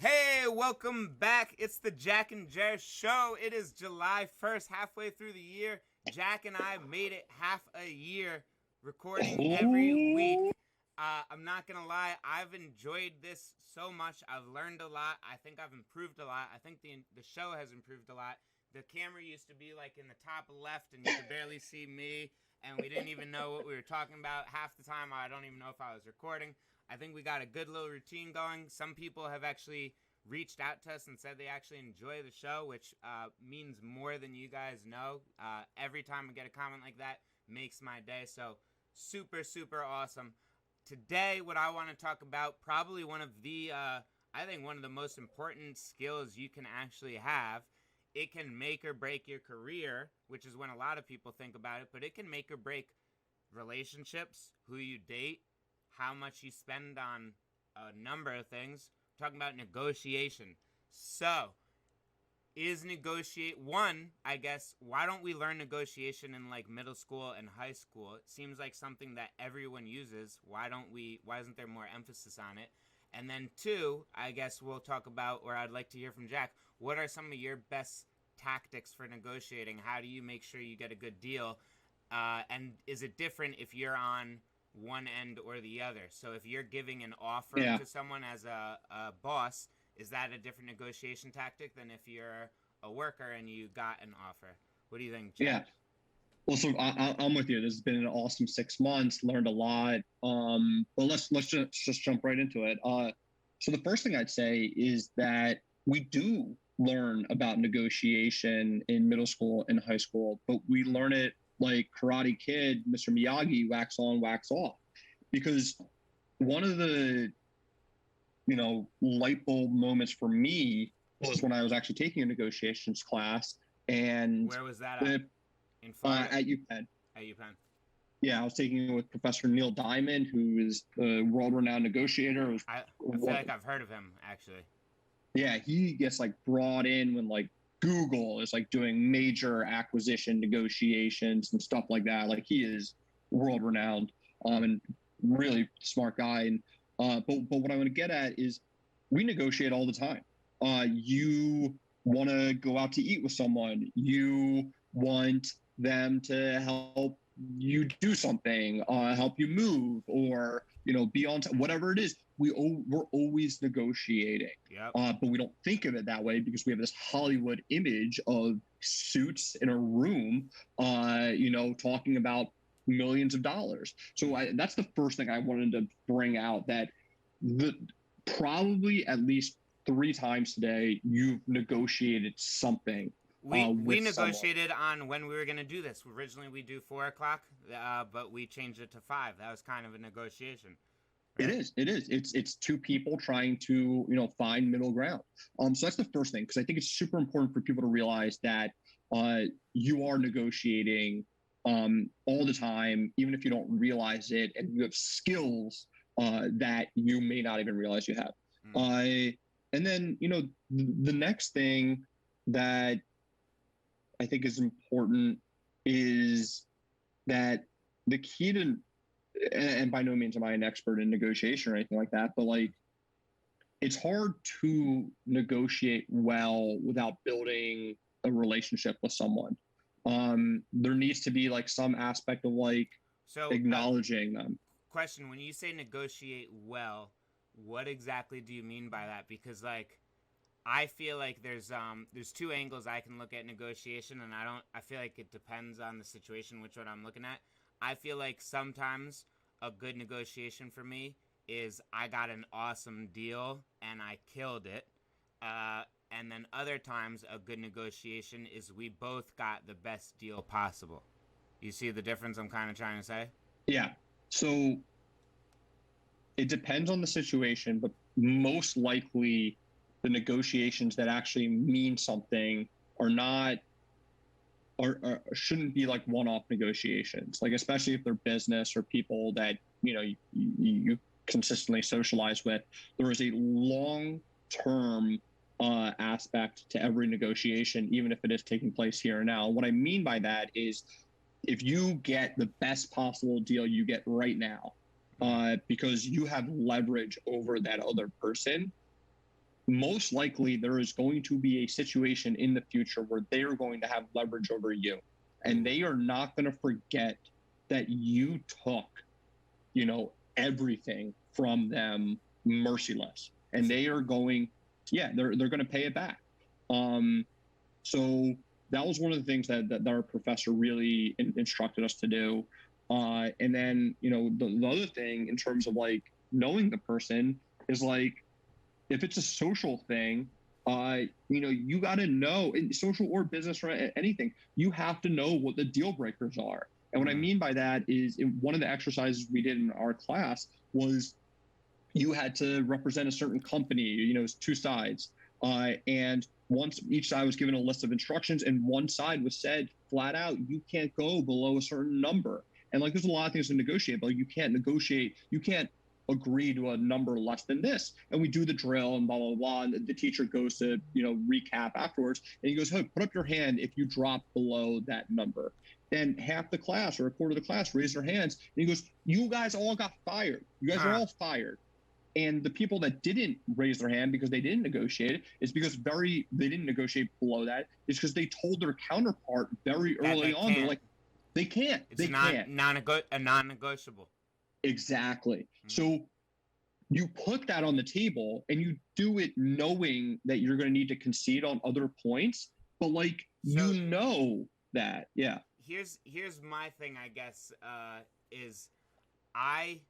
Hey, welcome back. It's the Jack and Jer Show. It is July 1st, halfway through the year. Jack and I made it half a year recording every week. I'm not going to lie, I've enjoyed this so much. I've learned a lot. I think I've improved a lot. I think the show has improved a lot. The camera used to be like in the top left and you could barely see me, and we didn't even know what we were talking about. Half the time, I don't even know if I was recording. I think we got a good little routine going. Some people have actually reached out to us and said they actually enjoy the show, which means more than you guys know. Every time I get a comment like that makes my day. So super, super awesome. Today, what I want to talk about, probably one of the, I think one of the most important skills you can actually have. It can make or break your career, which is when a lot of people think about it, but it can make or break relationships, who you date, how much you spend on a number of things. I'm talking about negotiation. So, I guess, why don't we learn negotiation in like middle school and high school? It seems like something that everyone uses. Why isn't there more emphasis on it? And then two, I guess we'll talk about, or I'd like to hear from Jack, what are some of your best tactics for negotiating? How do you make sure you get a good deal? And is it different if you're on one end or the other? So if you're giving an offer to someone as a boss, is that a different negotiation tactic than if you're a worker and you got an offer? What do you think, Jack? Yeah. Well, so I'm with you. This has been an awesome 6 months. Learned a lot. But let's just jump right into it. So the first thing I'd say is that we do learn about negotiation in middle school and high school, but we learn it like Karate Kid, Mr. Miyagi, wax on, wax off. Because one of the light bulb moments for me was when I was actually taking a negotiations class. And where was that at? In Florida? At UPenn. At UPenn. Yeah, I was taking it with Professor Neil Diamond, who is a world-renowned negotiator. I feel like I've heard of him, actually. Yeah, he gets like brought in when like Google is like doing major acquisition negotiations and stuff like that. Like he is world-renowned and really smart guy. And but what I want to get at is we negotiate all the time. You want to go out to eat with someone. You want them to help you do something, help you move, or be on whatever it is. We're always negotiating. Yep. But we don't think of it that way because we have this Hollywood image of suits in a room, talking about millions of dollars. So that's the first thing I wanted to bring out, that probably at least 3 times today you've negotiated something. We negotiated on when we were going to do this. Originally, we do 4 o'clock, but we changed it to 5. That was kind of a negotiation. Right? It is. It's 2 people trying to, find middle ground. So that's the first thing, because I think it's super important for people to realize that you are negotiating all the time, even if you don't realize it, and you have skills that you may not even realize you have. And then, the next thing that I think is important is that the key to, and by no means am I an expert in negotiation or anything like that, but like, it's hard to negotiate well without building a relationship with someone. There needs to be like some aspect of like acknowledging them. Question: when you say negotiate well, what exactly do you mean by that? Because like, I feel like there's 2 angles I can look at negotiation, and I feel like it depends on the situation which one I'm looking at. I feel like sometimes a good negotiation for me is I got an awesome deal and I killed it. And then other times a good negotiation is we both got the best deal possible. You see the difference I'm kind of trying to say? Yeah. So it depends on the situation, but most likely the negotiations that actually mean something are not, or shouldn't be like one-off negotiations. Like, especially if they're business or people that, you consistently socialize with, there is a long-term aspect to every negotiation, even if it is taking place here and now. What I mean by that is if you get the best possible deal you get right now, because you have leverage over that other person, most likely there is going to be a situation in the future where they are going to have leverage over you, and they are not going to forget that you took, everything from them merciless, and they are going, they're going to pay it back. So that was one of the things that our professor really instructed us to do. And then, the other thing in terms of like knowing the person is like, if it's a social thing, you got to know, in social or business or anything, you have to know what the deal breakers are. And what I mean by that is, one of the exercises we did in our class was you had to represent a certain company, two sides. And once each side was given a list of instructions, and one side was said flat out, you can't go below a certain number. And like, there's a lot of things to negotiate, but you can't agree to a number less than this. And we do the drill and blah, blah, blah. And the teacher goes to, recap afterwards. And he goes, hey, put up your hand if you drop below that number. Then half the class or a quarter of the class raised their hands. And he goes, you guys all got fired. You guys are all fired. And the people that didn't raise their hand because they didn't negotiate is because they didn't negotiate below that. It's because they told their counterpart very early on, they're like, they can't. It's a non-negotiable. Exactly. So you put that on the table and you do it knowing that you're going to need to concede on other points, but like, that. Yeah. Here's my thing, I guess, is I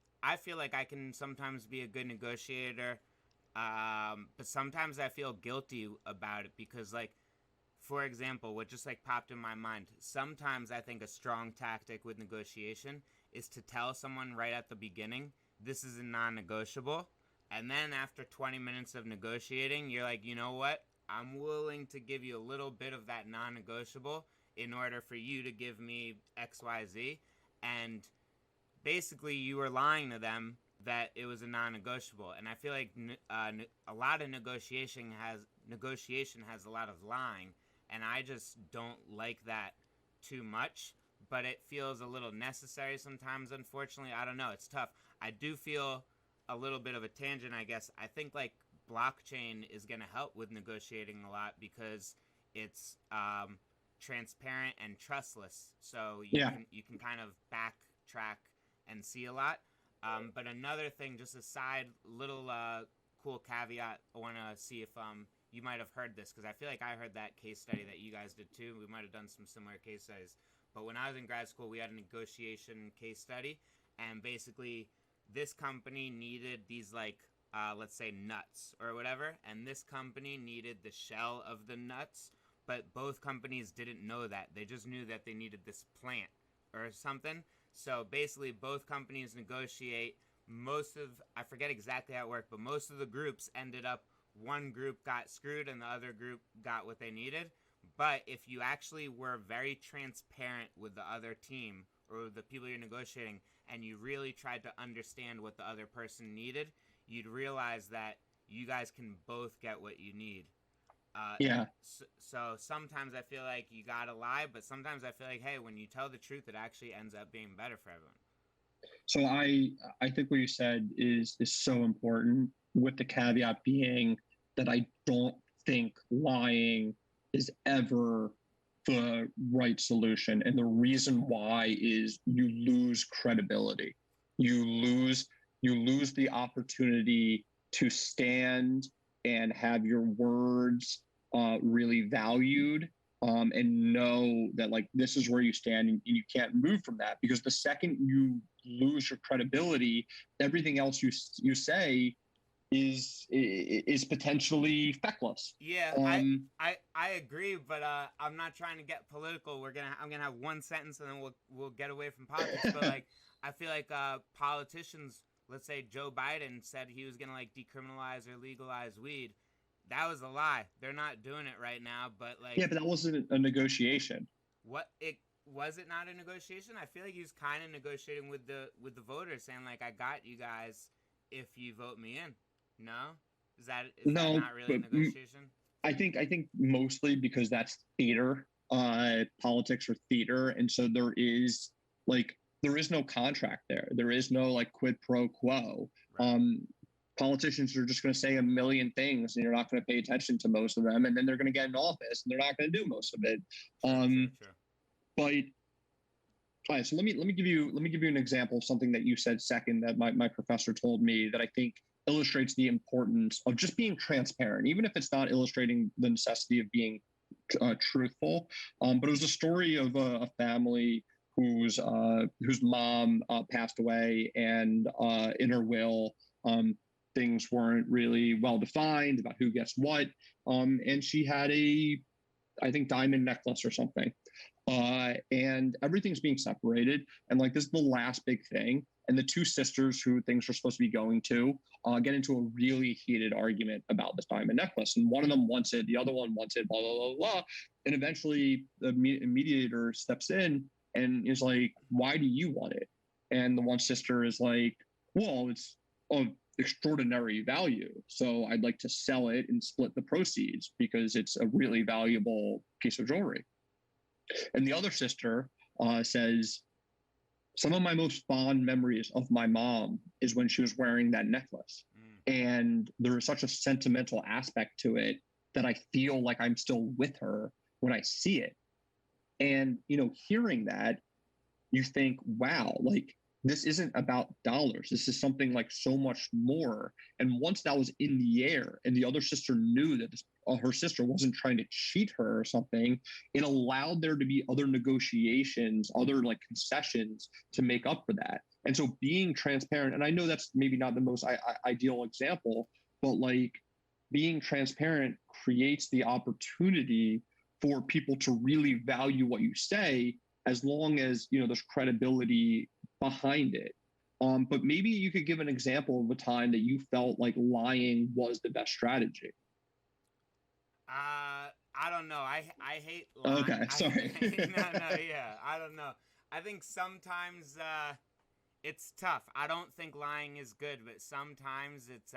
feel like I can sometimes be a good negotiator, but sometimes I feel guilty about it because, like, for example, what just like popped in my mind, sometimes I think a strong tactic with negotiation is to tell someone right at the beginning, this is a non-negotiable, and then after 20 minutes of negotiating, you're like, you know what? I'm willing to give you a little bit of that non-negotiable in order for you to give me XYZ, and basically you were lying to them that it was a non-negotiable. And I feel like a lot of negotiation has a lot of lying, and I just don't like that too much, but it feels a little necessary sometimes, unfortunately. I don't know, it's tough. I do feel a little bit of a tangent, I guess. I think like blockchain is going to help with negotiating a lot because it's transparent and trustless, so you can kind of backtrack and see a lot. But another thing, just a side little cool caveat, I want to see if you might have heard this, because I feel like I heard that case study that you guys did too. We might have done some similar case studies. But when I was in grad school, we had a negotiation case study, and basically this company needed these like let's say nuts or whatever, and this company needed the shell of the nuts, but both companies didn't know that. They just knew that they needed this plant or something. So basically both companies negotiate. I forget exactly how it worked, but most of the groups ended up, one group got screwed and the other group got what they needed. But if you actually were very transparent with the other team or the people you're negotiating, and you really tried to understand what the other person needed, you'd realize that you guys can both get what you need. So sometimes I feel like you gotta lie, but sometimes I feel like, hey, when you tell the truth, it actually ends up being better for everyone. So I think what you said is so important, with the caveat being that I don't think lying is ever the right solution. And the reason why is you lose credibility. You lose the opportunity to stand and have your words really valued, and know that like this is where you stand, and you can't move from that, because the second you lose your credibility, everything else you say is potentially feckless. Yeah, I agree, but I'm not trying to get political. I'm gonna have one sentence and then we'll get away from politics. But like, I feel like politicians, let's say Joe Biden said he was gonna like decriminalize or legalize weed. That was a lie. They're not doing it right now. But like, yeah, but that wasn't a negotiation. Was it not a negotiation? I feel like he was kind of negotiating with the voters, saying like, I got you guys if you vote me in. No, is that not really a negotiation? I think mostly because that's theater. Politics are theater, and so there is no contract there. There is no like quid pro quo. Right. politicians are just going to say a million things and you're not going to pay attention to most of them, and then they're going to get in office and they're not going to do most of it. True. But all right, so let me give you an example of something that you said second that my professor told me that I think illustrates the importance of just being transparent, even if it's not illustrating the necessity of being truthful. But it was a story of a family whose mom passed away, and in her will, things weren't really well defined about who gets what, and she had I think diamond necklace or something. And everything's being separated. And like, this is the last big thing. And the two sisters who things are supposed to be going to get into a really heated argument about this diamond necklace. And one of them wants it, the other one wants it, blah, blah, blah, blah. And eventually the mediator steps in and is like, why do you want it? And the one sister is like, well, it's of extraordinary value, so I'd like to sell it and split the proceeds because it's a really valuable piece of jewelry. And the other sister says, some of my most fond memories of my mom is when she was wearing that necklace. And there is such a sentimental aspect to it that I feel like I'm still with her when I see it. And, hearing that, you think, wow, like, this isn't about dollars. This is something like so much more. And once that was in the air and the other sister knew that her sister wasn't trying to cheat her or something, it allowed there to be other negotiations, other like concessions to make up for that. And so being transparent, and I know that's maybe not the most ideal example, but like, being transparent creates the opportunity for people to really value what you say, as long as there's credibility behind it. But maybe you could give an example of a time that you felt like lying was the best strategy. I don't know. I hate lying. Okay, sorry. Yeah, I don't know. I think sometimes it's tough. I don't think lying is good, but sometimes it's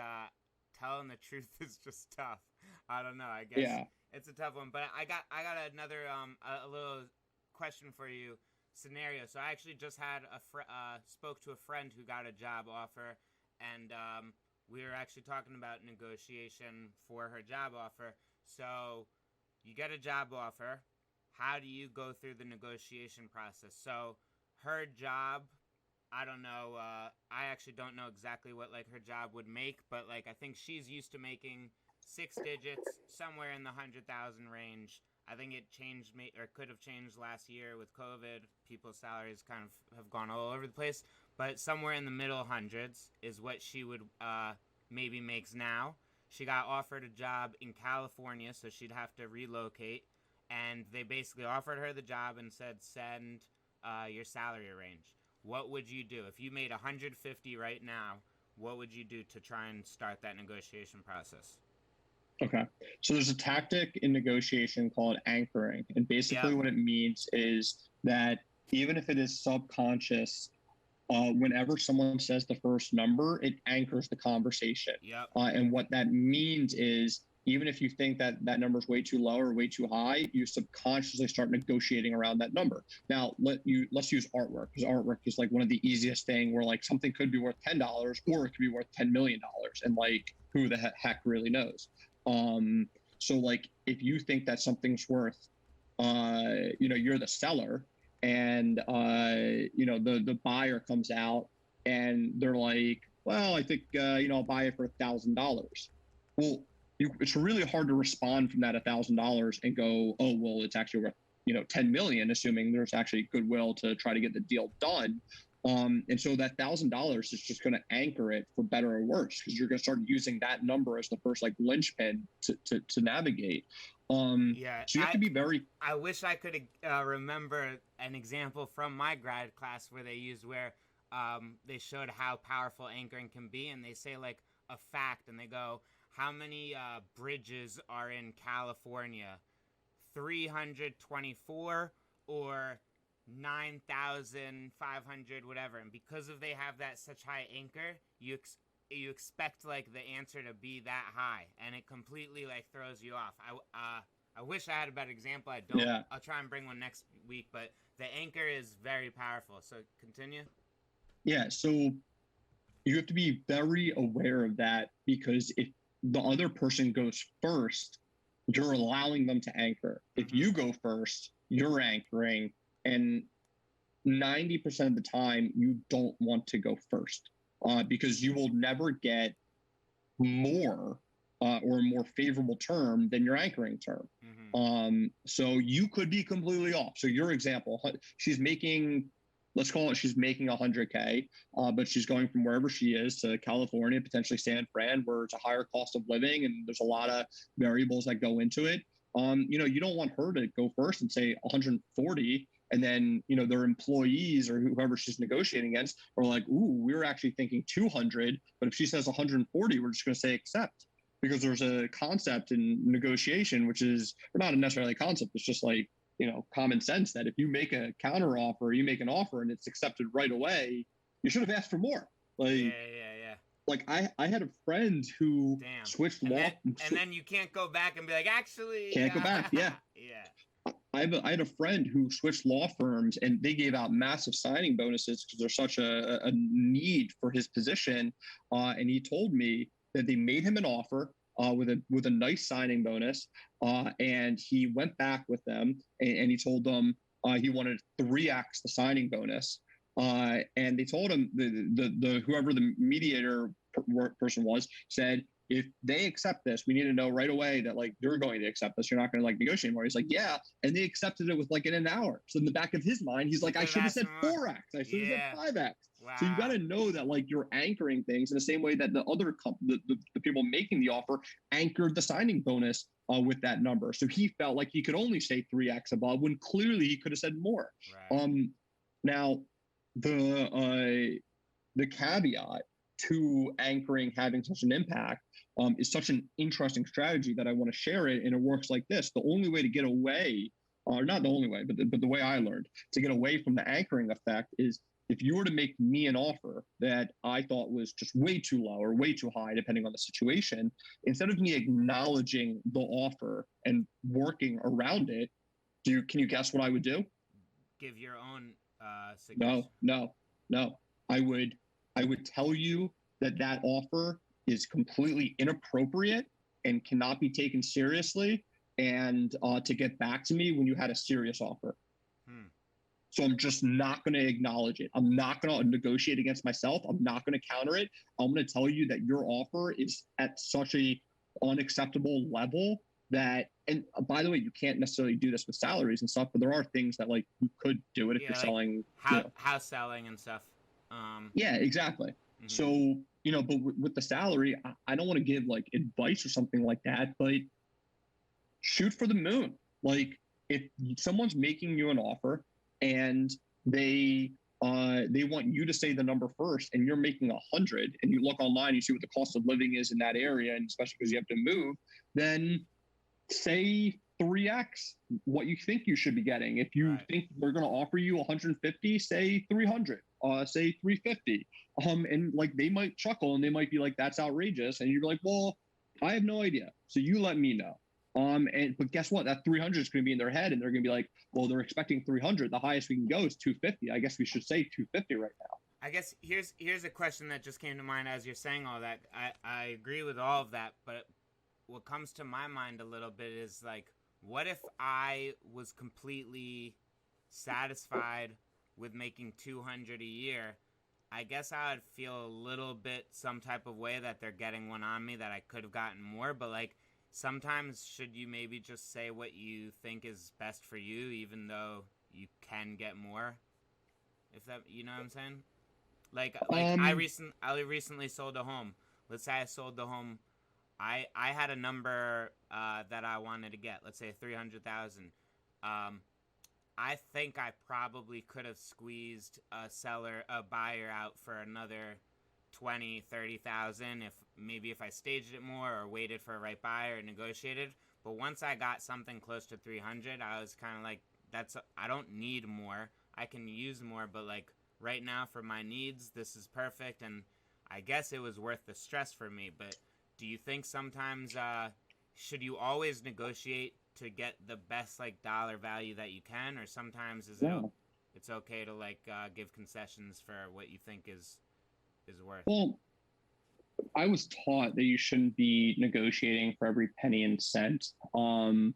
telling the truth is just tough. I don't know. I guess it's a tough one. But I got another a little question for you. Scenario. So I actually just had spoke to a friend who got a job offer, and we were actually talking about negotiation for her job offer. So you get a job offer. How do you go through the negotiation process? So her job, I don't know. I actually don't know exactly what like her job would make, but like I think she's used to making 6 digits, somewhere in the 100,000 range. I think it changed or could have changed last year with COVID. People's salaries kind of have gone all over the place, but somewhere in the middle hundreds is what she would maybe makes now. She got offered a job in California, so she'd have to relocate, and they basically offered her the job and said, send your salary range. What would you do if you made 150 right now? What would you do to try and start that negotiation process? Okay. So there's a tactic in negotiation called anchoring. And basically what it means is that even if it is subconscious, whenever someone says the first number, it anchors the conversation. And what that means is, even if you think that that number is way too low or way too high, you subconsciously start negotiating around that number. Now, let's use artwork, because artwork is like one of the easiest thing where like something could be worth $10 or it could be worth $10 million. And like, who the heck really knows? So like, if you think that something's worth, you're the seller, and the buyer comes out and they're like, well, I think I'll buy it for $1,000. Well, it's really hard to respond from that $1,000 and go, oh, well, it's actually worth 10 million, assuming there's actually goodwill to try to get the deal done. And so that $1,000 is just going to anchor it for better or worse, because you're going to start using that number as the first like linchpin to navigate. So you have to be very. I wish I could remember an example from my grad class where they showed how powerful anchoring can be, and they say like a fact, and they go, how many bridges are in California? 324 or 9,500, whatever. And because they have that such high anchor, you expect like the answer to be that high, and it completely like throws you off. I wish I had a better example. I don't. Yeah. I'll try and bring one next week, but the anchor is very powerful. So continue. Yeah. So you have to be very aware of that, because if the other person goes first, you're allowing them to anchor. If Mm-hmm. you go first, you're anchoring, and 90% of the time you don't want to go first, because you will never get more or a more favorable term than your anchoring term. Mm-hmm. So you could be completely off. So your example, she's making, let's call it, she's making 100K, but she's going from wherever she is to California, potentially San Fran, where it's a higher cost of living and there's a lot of variables that go into it. You don't want her to go first and say 140, and then their employees or whoever she's negotiating against are like, ooh, we were actually thinking 200, but if she says 140, we're just going to say accept, because there's a concept in negotiation, which is, or not necessarily a concept, it's just like, common sense, that if you make a counter offer, you make an offer and it's accepted right away, you should have asked for more. Yeah. Like I had a friend who Damn. switched and law. then you can't go back and be like, actually, Can't go back. Yeah. Yeah. I had a friend who switched law firms, and they gave out massive signing bonuses because there's such a need for his position. And he told me that they made him an offer with a nice signing bonus, and he went back with them, and he told them he wanted 3x the signing bonus. And they told him, the whoever the mediator person was, said, if they accept this, we need to know right away that like you're going to accept this. You're not going to like negotiate anymore. He's like, yeah. And they accepted it with like in an hour. So in the back of his mind, he's like, I should have said 4x. I should have said 5x. Wow. So you got to know that like you're anchoring things in the same way that the other the people making the offer anchored the signing bonus with that number. So he felt like he could only say 3x above when clearly he could have said more. Right. Now the caveat to anchoring having such an impact is such an interesting strategy that I want to share it. And it works like this. The only way to get away, or not the only way, but the way I learned to get away from the anchoring effect is, if you were to make me an offer that I thought was just way too low or way too high, depending on the situation, instead of me acknowledging the offer and working around it, can you guess what I would do? Give your own suggestion. No. I would tell you that offer is completely inappropriate and cannot be taken seriously, and to get back to me when you had a serious offer. So I'm just not going to acknowledge it. I'm not going to negotiate against myself. I'm not going to counter it. I'm going to tell you that your offer is at such a unacceptable level that, and by the way, you can't necessarily do this with salaries and stuff, but there are things that like you could do it if you're like selling house selling and stuff. Yeah, exactly. Mm-hmm. So, but with the salary, I don't want to give like advice or something like that, but shoot for the moon. Like if someone's making you an offer and they want you to say the number first, and you're making 100, and you look online, you see what the cost of living is in that area, and especially because you have to move, then say 3x what you think you should be getting. If you think they're going to offer you 150, say 300, say 350. And like they might chuckle and they might be like, that's outrageous. And you're like, well, I have no idea. So you let me know. But guess what? That 300 is going to be in their head, and they're going to be like, well, they're expecting 300. The highest we can go is 250. I guess we should say 250 right now. I guess here's a question that just came to mind as you're saying all that. I agree with all of that, but what comes to my mind a little bit is like, what if I was completely satisfied with making 200 a year? I guess I would feel a little bit some type of way that they're getting one on me, that I could have gotten more, but like sometimes should you maybe just say what you think is best for you, even though you can get more? If that, you know what I'm saying? Like I recently sold a home. Let's say I sold the home. I had a number that I wanted to get. Let's say 300,000. I think I probably could have squeezed a buyer out for another 20, 30,000 if I staged it more or waited for a right buyer and negotiated. But once I got something close to 300, I was kind of like, I don't need more. I can use more, but like right now for my needs, this is perfect. And I guess it was worth the stress for me. But do you think sometimes should you always negotiate to get the best like dollar value that you can, or sometimes it's okay to like give concessions for what you think is is worth. Well, I was taught that you shouldn't be negotiating for every penny and cent. And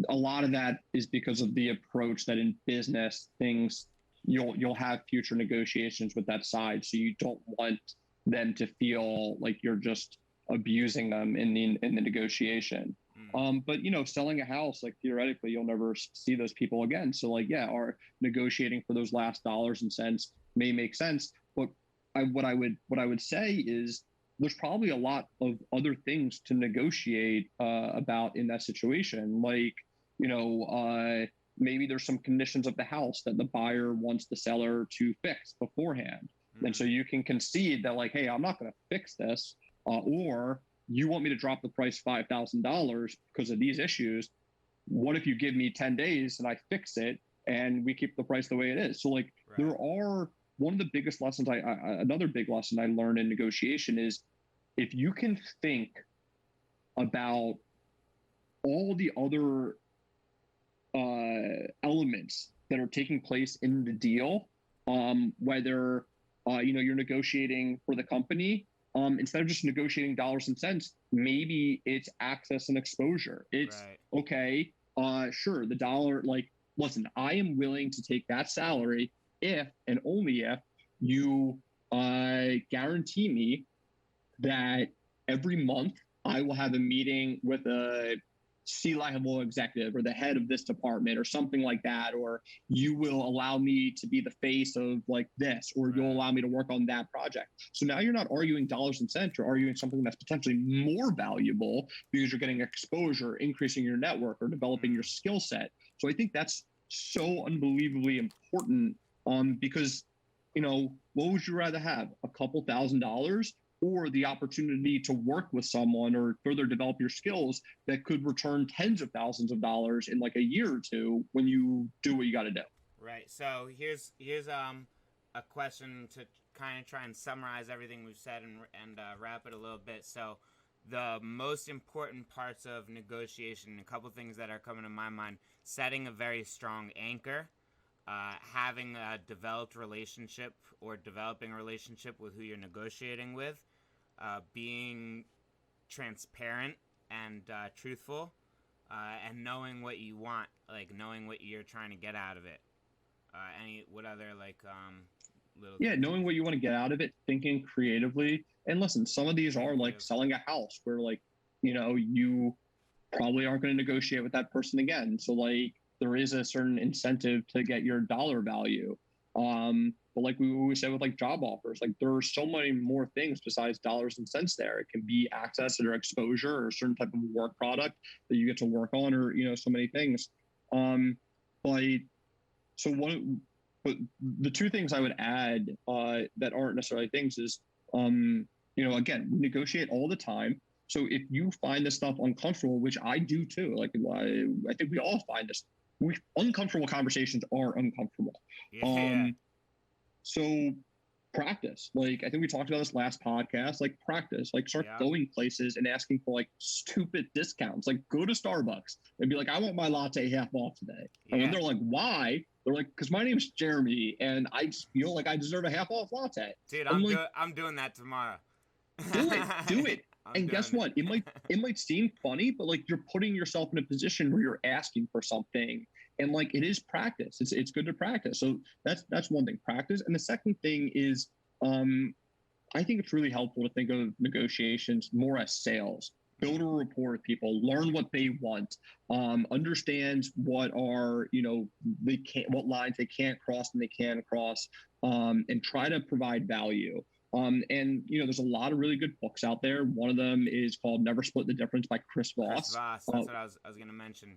a lot of that is because of the approach that in business things you'll have future negotiations with that side, so you don't want them to feel like you're just abusing them in the negotiation. But selling a house, like theoretically you'll never see those people again, so like are negotiating for those last dollars and cents may make sense. But what I would say is there's probably a lot of other things to negotiate about in that situation. Like, maybe there's some conditions of the house that the buyer wants the seller to fix beforehand. And so you can concede that like, hey, I'm not going to fix this, or you want me to drop the price $5,000 because of these issues. What if you give me 10 days and I fix it and we keep the price the way it is? So like there are one of the biggest lessons another big lesson I learned in negotiation is if you can think about all the other elements that are taking place in the deal, whether you're negotiating for the company, instead of just negotiating dollars and cents, maybe it's access and exposure. It's okay, sure, the dollar, like, listen, I am willing to take that salary if and only if you guarantee me that every month I will have a meeting with a C-level executive or the head of this department or something like that, or you will allow me to be the face of like this, or you'll allow me to work on that project. So now you're not arguing dollars and cents, you're arguing something that's potentially more valuable because you're getting exposure, increasing your network, or developing your skill set. So I think that's so unbelievably important, because what would you rather have, a couple $1,000s or the opportunity to work with someone or further develop your skills that could return tens of thousands of dollars in like a year or two when you do what you got to do? Right. So here's a question to kind of try and summarize everything we've said and wrap it a little bit. So the most important parts of negotiation, a couple things that are coming to my mind: setting a very strong anchor, having a developed relationship or developing a relationship with who you're negotiating with, being transparent and truthful, and knowing what you want, like knowing what you're trying to get out of it. What other little things? Knowing what you want to get out of it, thinking creatively. And listen, some of these are like selling a house where like, you probably aren't going to negotiate with that person again. So like there is a certain incentive to get your dollar value. But like we said with like job offers, like there are so many more things besides dollars and cents there. It can be access or exposure or a certain type of work product that you get to work on, or, so many things. But the two things I would add that aren't necessarily things is, again, we negotiate all the time. So if you find this stuff uncomfortable, which I do too, like I think we all find this, uncomfortable conversations are uncomfortable. So practice. Like I think we talked about this last podcast, like practice, like start going places and asking for like stupid discounts. Like go to Starbucks and be like, I want my latte half off today. And when they're like, why? They're like, because my name's Jeremy and I just feel like I deserve a half off latte. Dude, I'm doing that tomorrow. Do it. And guess what? It might seem funny, but like you're putting yourself in a position where you're asking for something, and like it is practice. It's good to practice. So that's one thing, practice. And the second thing is, I think it's really helpful to think of negotiations more as sales. Build a rapport with people, learn what they want, understand what are, what lines they can't cross and they can cross, and try to provide value. And there's a lot of really good books out there. One of them is called Never Split the Difference by Chris Voss. Chris Voss, that's what I was going to mention.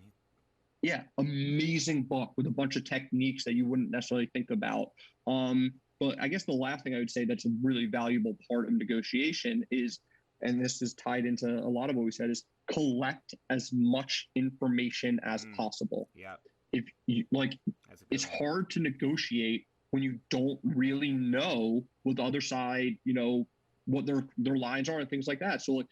Yeah, amazing book with a bunch of techniques that you wouldn't necessarily think about. But I guess the last thing I would say that's a really valuable part of negotiation is, and this is tied into a lot of what we said, is collect as much information as possible. Yeah. If you like, it's hard to negotiate when you don't really know what the other side, what their lines are and things like that. So,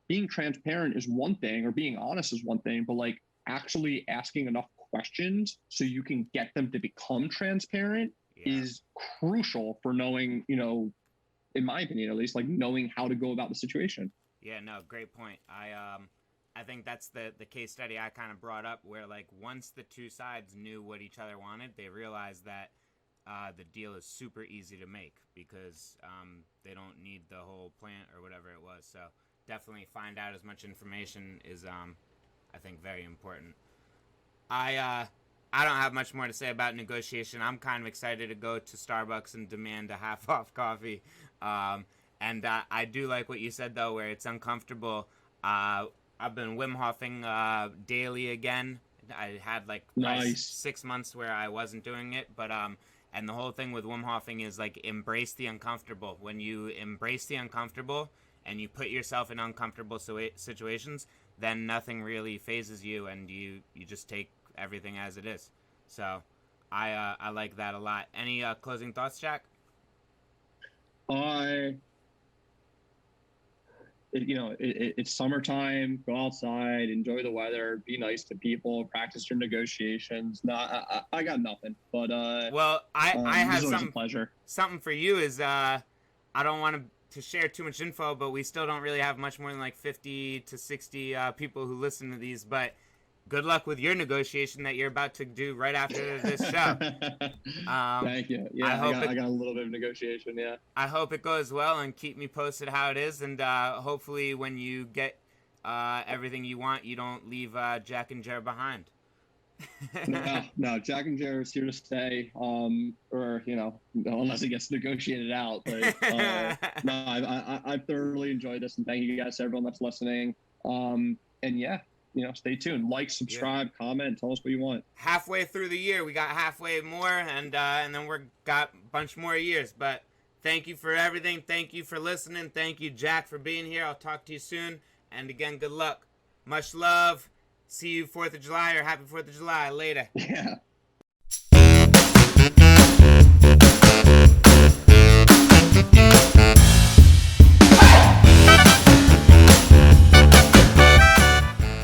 being transparent is one thing, or being honest is one thing, but like actually asking enough questions so you can get them to become transparent is crucial for knowing, in my opinion, at least, like knowing how to go about the situation. Yeah, no, great point. I think that's the case study I kind of brought up, where like once the two sides knew what each other wanted, they realized that the deal is super easy to make because they don't need the whole plant or whatever it was. So definitely find out as much information is I think very important. I don't have much more to say about negotiation. I'm kind of excited to go to Starbucks and demand a half off coffee. And I do like what you said though, where it's uncomfortable. I've been Wim Hofing daily again. I had like Nice. 6 months where I wasn't doing it, but and the whole thing with Wim Hofing is like embrace the uncomfortable. When you embrace the uncomfortable and you put yourself in uncomfortable situations, then nothing really phases you, and you just take everything as it is. So I like that a lot. Any closing thoughts, Jack? It's summertime. Go outside, enjoy the weather, be nice to people, practice your negotiations. No, I got nothing. But well, I have a pleasure. Something for you is I don't want to share too much info, but we still don't really have much more than like 50 to 60 people who listen to these. But good luck with your negotiation that you're about to do right after this show. Thank you. Yeah, I got a little bit of negotiation. Yeah. I hope it goes well, and keep me posted how it is. And hopefully, when you get everything you want, you don't leave Jack and Jer behind. No, Jack and Jer is here to stay. Or unless it gets negotiated out. But no, I've thoroughly enjoyed this, and thank you guys, everyone that's listening. And yeah. Stay tuned. Like, subscribe, comment, tell us what you want. Halfway through the year, we got halfway more, and then we're got a bunch more years. But thank you for everything. Thank you for listening. Thank you, Jack, for being here. I'll talk to you soon. And again, good luck. Much love. See you 4th of July, or happy 4th of July. Later. Yeah.